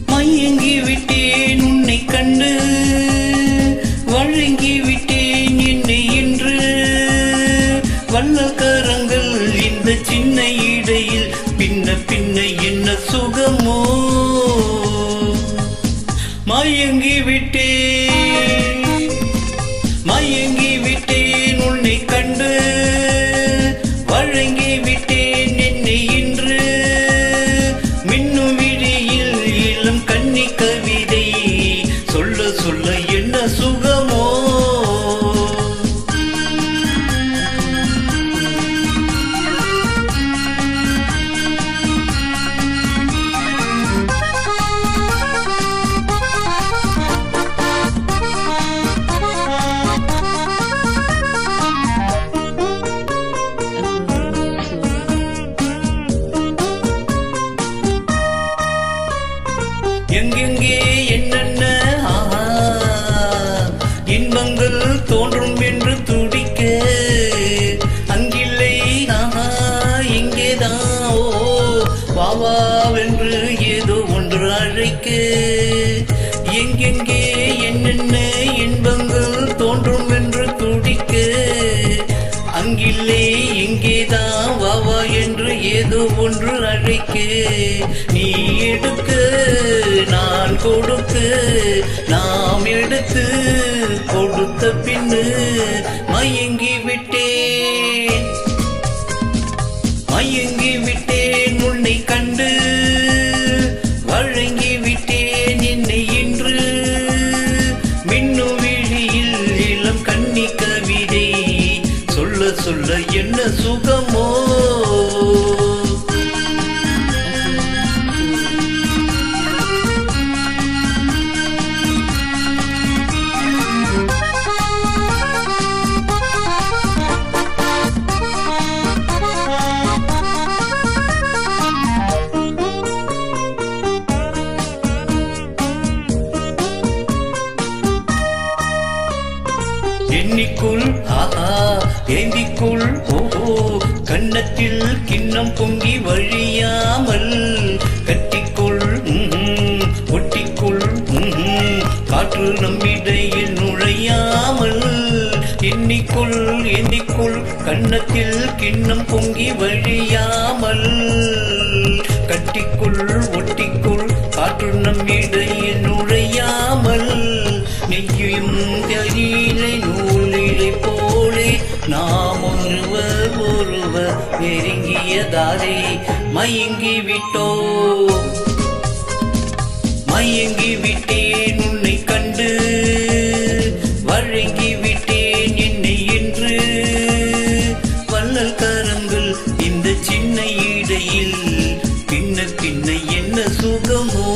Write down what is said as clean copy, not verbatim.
மயங்கி விட்டேன் உன்னை கண்டு வழங்கி விட்டேன் என்னை இன்று வல்லகரங்கள் இந்த சின்ன இடையில் பின்ன பின்ன என்ன சுகமோ மயங்கி விட்டேன் உன்னை கண்டு வழங்கி விட்டேன் என்னை இன்று மின்னும் விழியில் இளம் கன்னி கவிதை சொல்ல சொல்ல என்ன சுகமோ எங்கெங்கே என்னென்ன இன்பங்கள் தோன்றும் என்று துடிக்க அங்கில்லை இங்கேதான் ஓ வாவென்று ஏதோ ஒன்று அழைக்க எங்கெங்கே என்னென்ன இன்பங்கள் தோன்றும் என்று துடிக்க அங்கில்லை இங்கேதான் வாவா என்று ஏதோ ஒன்று அழைக்க நீ எடுக்க நான் கொடுக்க நாம் எடுத்து கொடுத்த பின்னு மயங்கி விட்டேன் உன்னை கண்டு வழங்கி விட்டேன் என்னை இன்று மின்னும் விழியில் இளம் கன்னி கவிதை சொல்ல சொல்ல என்ன சுகமோ எண்ணிக்குள் ஏந்திக்குள் ஓஹோ கன்னத்தில் கிண்ணம் பொங்கி வழியாமல் கட்டிக்குள் ஒட்டிக்குள் காற்று நம்மிடையில் நுழையாமல் எண்ணிக்குள் ஏந்திக்குள் கன்னத்தில் கிண்ணம் பொங்கி வழியாமல் கட்டிக்குள் ஒட்டிக்குள் காற்று நம்மிடையில் நுழையாமல் நெய்யும் தயிலை நூலிலை போலே நாம் ஒருவர் நெருங்கியதாலே மயங்கி விட்டேன் உன்னை கண்டு வழங்கி விட்டேன் என்னை என்று வள்ளல் கரங்கள் இந்த சின்ன இடையில் பின்ன பின்ன என்ன சுகமோ